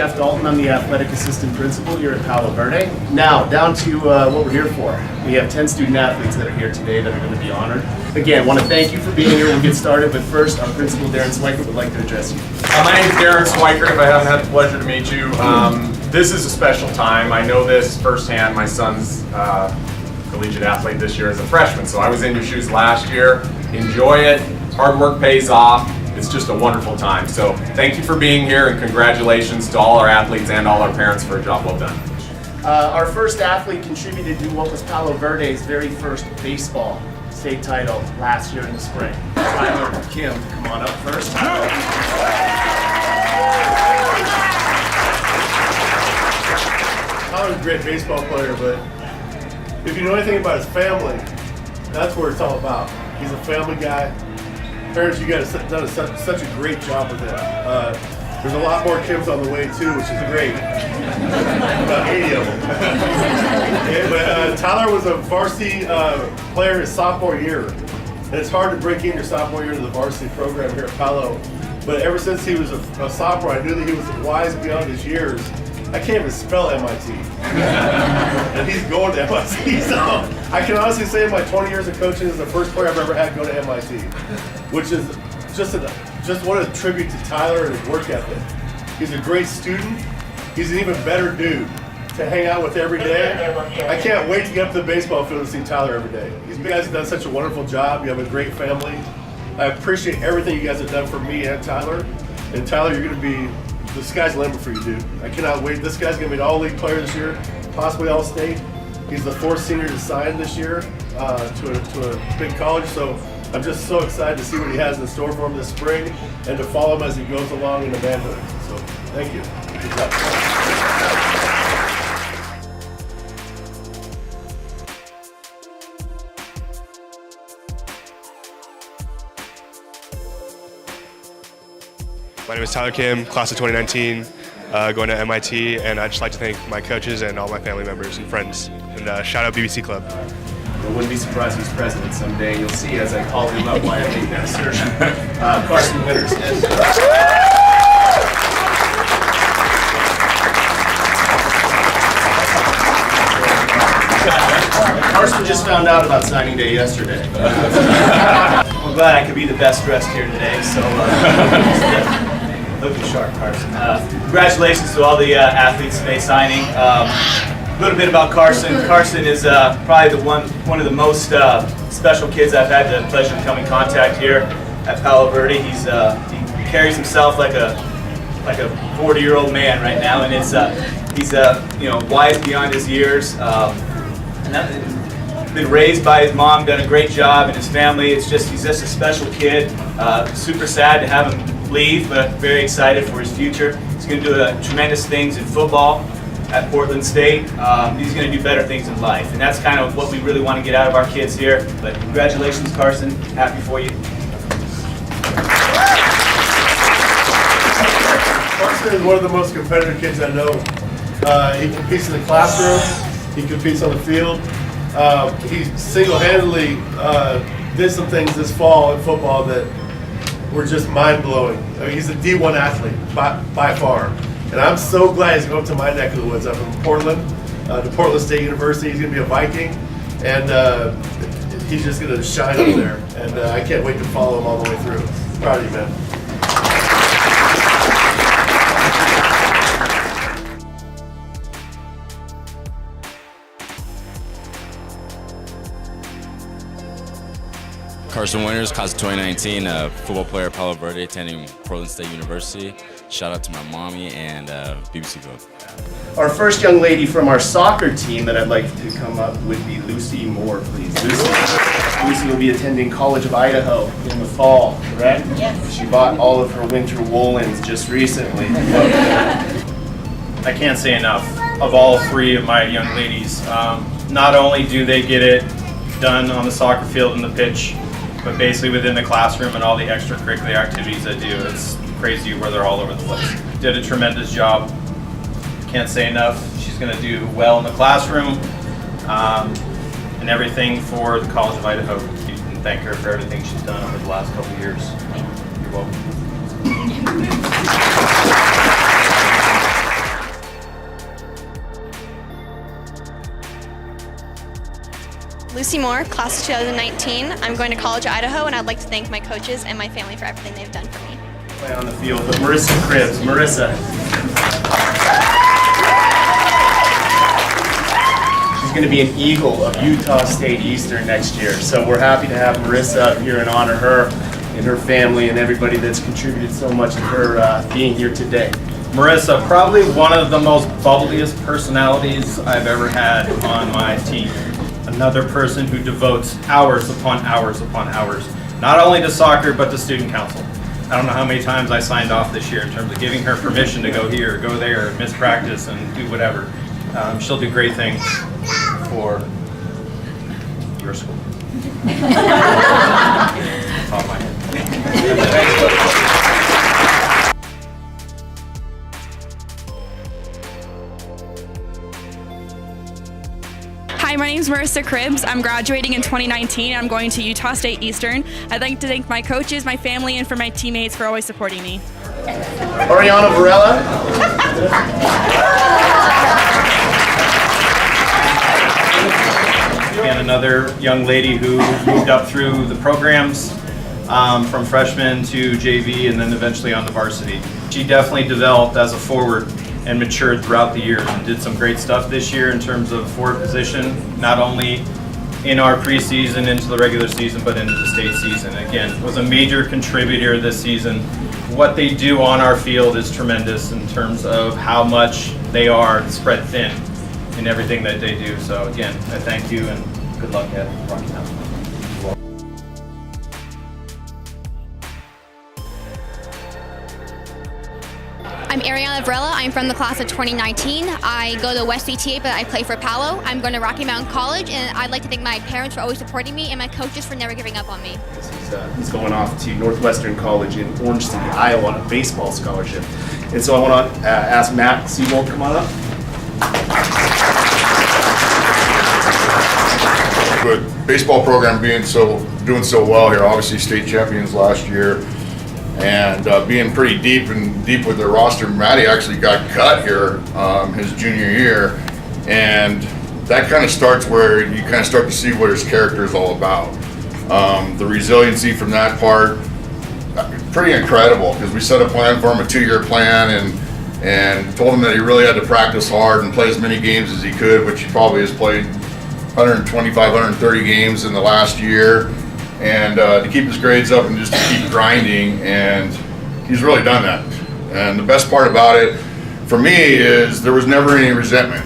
Jeff Dalton. I'm the athletic assistant principal here at Palo Verde. Now, down to what we're here for. We have 10 student athletes that are here today that are going to be honored. Again, want to thank you for being here. We'll get started, but first, our principal, Darren Swiker, would like to address you. My name is Darren Swiker, if I haven't had the pleasure to meet you. This is a special time. I know this firsthand. My son's collegiate athlete this year as a freshman, so I was in your shoes last year. Enjoy it. Hard work pays off. It's just a wonderful time. So thank you for being here, and congratulations to all our athletes and all our parents for a job well done. Our first athlete contributed to what was Palo Verde's very first baseball state title last year in the spring. Tyler Kim, come on up first. Tyler's a great baseball player, but if you know anything about his family, that's what it's all about. He's a family guy. Parents, you guys have done such a great job with him. There's a lot more Kims on the way too, which is great. About 80 of them. But Tyler was a varsity player his sophomore year. And it's hard to break in your sophomore year to the varsity program here at Palo. But ever since he was a sophomore, I knew that he was wise beyond his years. I can't even spell MIT. And he's going to MIT, so I can honestly say in my 20 years of coaching, this is the first player I've ever had go to MIT, which is just what a tribute to Tyler and his work ethic. He's a great student. He's an even better dude to hang out with every day. I can't wait to get up to the baseball field and see Tyler every day. You guys have done such a wonderful job. You have a great family. I appreciate everything you guys have done for me and Tyler. And Tyler, you're going to be the sky's the limit for you, dude. I cannot wait. This guy's going to be an all-league player this year, possibly all-state. He's the fourth senior to sign this year to a big college, so I'm just so excited to see what he has in store for him this spring and to follow him as he goes along in the manhood. So, thank you. Good job. My name is Tyler Kim, class of 2019, going to MIT, and I'd just like to thank my coaches and all my family members and friends. And shout out BBC Club. I wouldn't be surprised if he's president someday. You'll see as I call him up why I made that assertion. Carson Williams. Carson just found out about signing day yesterday. I'm glad I could be the best dressed here today, so looking sharp, Carson. Congratulations to all the athletes today signing. A little bit about Carson. Carson is probably one of the most special kids I've had the pleasure of coming in contact here at Palo Verde. He carries himself like a 40-year-old man right now, and he's wise beyond his years. Been raised by his mom, done a great job, and his family. He's just a special kid. Super sad to have him leave, but very excited for his future. He's going to do tremendous things in football at Portland State. He's going to do better things in life, and that's kind of what we really want to get out of our kids here. But congratulations, Carson. Happy for you. Carson is one of the most competitive kids I know. He competes in the classroom. He competes on the field. He single-handedly did some things this fall in football that were just mind-blowing. I mean, he's a D1 athlete by far. And I'm so glad he's going to my neck of the woods up in Portland, to Portland State University. He's going to be a Viking, and he's just going to shine up there. And I can't wait to follow him all the way through. Proud of you, man. Carson Williams, class of 2019, football player at Palo Verde, attending Portland State University. Shout out to my mommy and BBC Club. Our first young lady from our soccer team that I'd like to come up would be Lucy Moore, please. Lucy will be attending College of Idaho in the fall, correct? Yes. She bought all of her winter woolens just recently. I can't say enough of all three of my young ladies. Not only do they get it done on the soccer field and the pitch, but basically within the classroom and all the extracurricular activities they do. It's crazy where they're all over the place. Did a tremendous job. Can't say enough. She's going to do well in the classroom and everything for the College of Idaho. You can thank her for everything she's done over the last couple of years. You're welcome. Lucy Moore, class of 2019. I'm going to college at Idaho, and I'd like to thank my coaches and my family for everything they've done for me. Play on the field, but Marissa Cribbs. Marissa. She's going to be an Eagle of Utah State Eastern next year. So we're happy to have Marissa up here and honor her and her family and everybody that's contributed so much to her being here today. Marissa, probably one of the most bubbliest personalities I've ever had on my team. Another person who devotes hours upon hours upon hours, not only to soccer, but to student council. I don't know how many times I signed off this year in terms of giving her permission to go here, go there, miss practice, and do whatever. She'll do great things for your school. It's on my head. Hi, my name is Marissa Cribbs. I'm graduating in 2019. I'm going to Utah State Eastern. I'd like to thank my coaches, my family, and for my teammates for always supporting me. Arianna Virella. And another young lady who moved up through the programs from freshman to JV and then eventually on to varsity. She definitely developed as a forward and matured throughout the years and did some great stuff this year in terms of forward position, not only in our preseason into the regular season, but into the state season. Again, was a major contributor this season. What they do on our field is tremendous in terms of how much they are spread thin in everything that they do. So again, I thank you and good luck at Rocky Mountain. I'm Ariel Umbrella. I'm from the class of 2019. I go to West CTA, but I play for Palo. I'm going to Rocky Mountain College, and I'd like to thank my parents for always supporting me and my coaches for never giving up on me. He's going off to Nortwestern College in Orange City, Iowa on a baseball scholarship. And so I want to ask Matt Siebold to come on up. But baseball program doing so well here, obviously state champions last year, and being pretty deep with their roster. Matty actually got cut here his junior year, and that kind of starts where you kind of start to see what his character is all about. The resiliency from that part, pretty incredible, because we set a plan for him, a 2-year plan, and told him that he really had to practice hard and play as many games as he could, which he probably has played 125, 130 games in the last year, and to keep his grades up and just to keep grinding, and he's really done that. And the best part about it for me is there was never any resentment.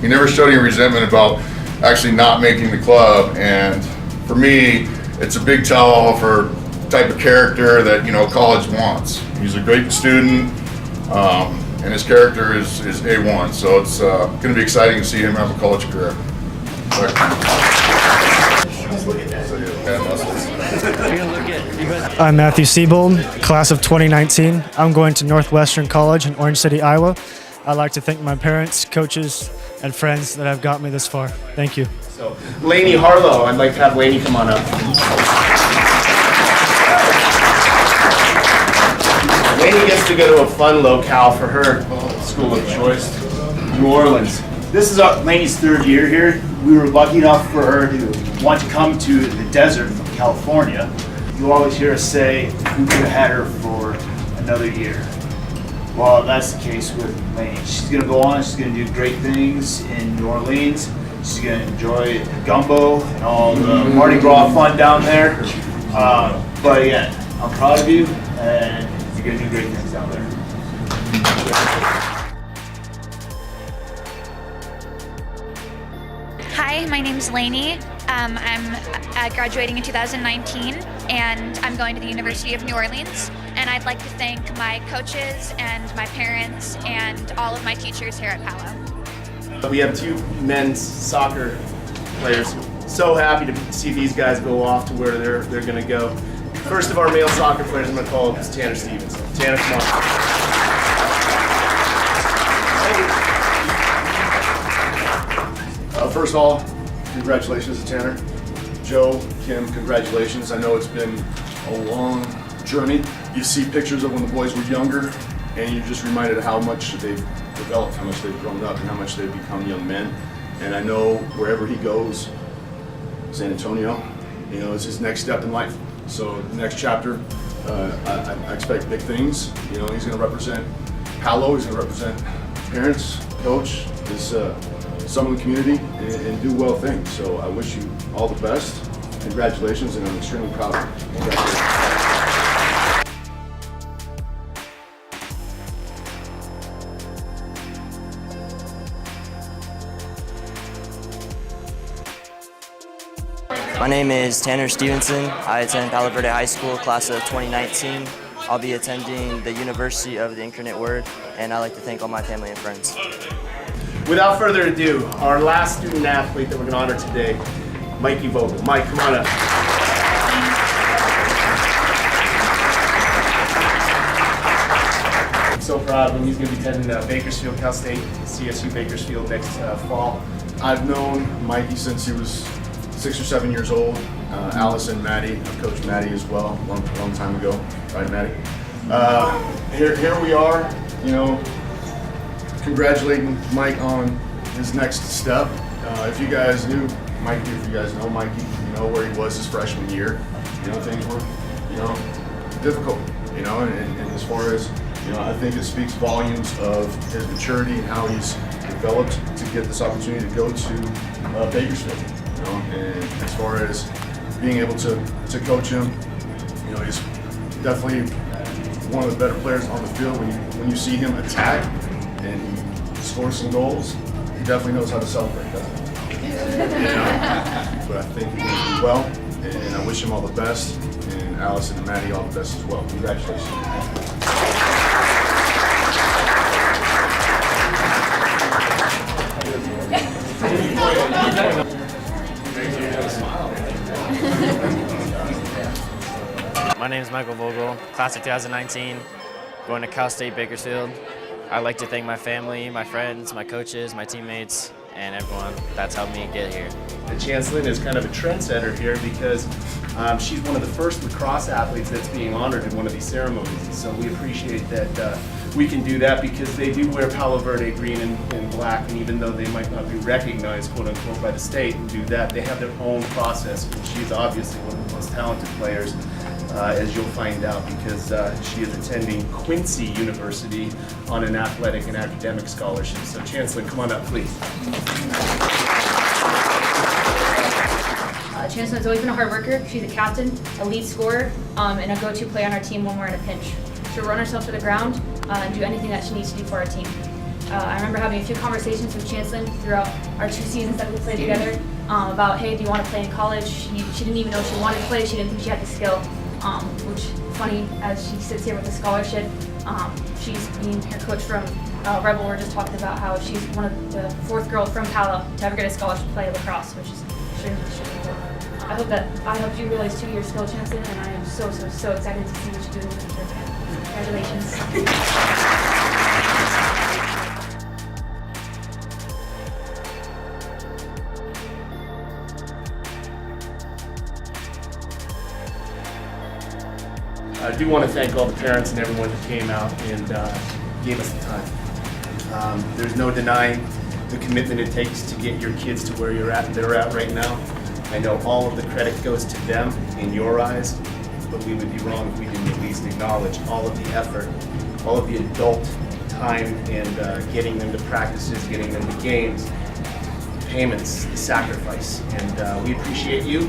He never showed any resentment about actually not making the club, and for me it's a big tell-all for the type of character that, you know, college wants. He's a great student, and his character is A1, so it's going to be exciting to see him have a college career. I'm Matthew Siebold, class of 2019. I'm going to Northwestern College in Orange City, Iowa. I'd like to thank my parents, coaches, and friends that have got me this far. Thank you. So, Lainey Harlow, I'd like to have Lainey come on up. Lainey gets to go to a fun locale for her school of choice, New Orleans. This is Lainey's 3rd year here. We were lucky enough for her to want to come to the desert from California. You always hear us say, we could have had her for another year. Well, that's the case with Lainey. She's going to go on, she's going to do great things in New Orleans. She's going to enjoy the gumbo and all the Mardi Gras fun down there. But again, I'm proud of you, and you're going to do great things down there. Hi, my name's Lainey. I'm graduating in 2019, and I'm going to the University of New Orleans. And I'd like to thank my coaches and my parents and all of my teachers here at Palo. We have 2 men's soccer players. So happy to see these guys go off to where they're going to go. First of our male soccer players, I'm going to call up Tanner Stevenson. Tanner, come on. First of all, congratulations to Tanner. Joe, Kim, congratulations. I know it's been a long journey. You see pictures of when the boys were younger, and you're just reminded of how much they've developed, how much they've grown up, and how much they've become young men. And I know wherever he goes, San Antonio. You know, it's his next step in life. So the next chapter, I expect big things. You know, he's going to represent Palo, he's going to represent parents, coach, his some of the community, and do well things. So I wish you all the best. Congratulations, and I'm extremely proud of you. Congratulations. My name is Tanner Stevenson. I attend Palo Verde High School, class of 2019. I'll be attending the University of the Incarnate Word, and I'd like to thank all my family and friends. Without further ado, our last student athlete that we're going to honor today, Mikey Vogel. Mike, come on up. I'm so proud of him. He's going to be attending Bakersfield, Cal State, CSU Bakersfield next fall. I've known Mikey since he was 6 or 7 years old. Alice and Maddie, I've coached Maddie as well, long time ago, right, Maddie? Here we are, you know, congratulating Mike on his next step. If you guys knew Mikey, if you guys know Mikey, you know where he was his freshman year. You know, things were, you know, difficult, you know, and as far as, you know, I think it speaks volumes of his maturity and how he's developed to get this opportunity to go to Bakersfield. You know, and as far as being able to coach him, you know, he's definitely one of the better players on the field. When you see him attack and he scores some goals, he definitely knows how to celebrate that. But I think he's going to do well, and I wish him all the best, and Alice and Maddie all the best as well. Congratulations. My name is Michael Vogel, class of 2019, going to Cal State Bakersfield. I'd like to thank my family, my friends, my coaches, my teammates, and everyone that's helped me get here. The Chancellor is kind of a trendsetter here because she's one of the first lacrosse athletes that's being honored in one of these ceremonies. So we appreciate that we can do that because they do wear Palo Verde green and black, and even though they might not be recognized, quote unquote, by the state and do that, they have their own process. And she's obviously one of the most talented players, as you'll find out, because she is attending Quincy University on an athletic and academic scholarship. So Chancellor, come on up, please. Chancellor's always been a hard worker. She's a captain, a lead scorer, and a go-to player on our team when we're in a pinch. She'll run herself to the ground and do anything that she needs to do for our team. I remember having a few conversations with Chancellor throughout our 2 seasons that we played together about, hey, do you want to play in college? She didn't even know she wanted to play. She didn't think she had the skill, which is funny as she sits here with a scholarship. Me and her coach from Rebel were just talking about how she's one of the 4th girls from Palo to ever get a scholarship to play lacrosse, which is extremely cool. I hope that I helped you realize too your skill, Chancellor, and I am so excited to see what you do in the future. Congratulations. I do want to thank all the parents and everyone who came out and gave us the time. There's no denying the commitment it takes to get your kids to where they're at right now. I know all of the credit goes to them in your eyes, but we would be wrong if we didn't at least acknowledge all of the effort, all of the adult time and getting them to practices, getting them to games, payments, the sacrifice. And we appreciate you.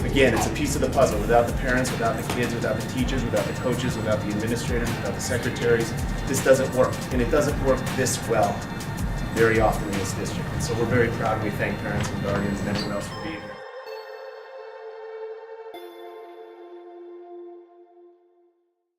Again, it's a piece of the puzzle. Without the parents, without the kids, without the teachers, without the coaches, without the administrators, without the secretaries, this doesn't work. And it doesn't work this well very often in this district. And so we're very proud and we thank parents and guardians and everyone else for being here.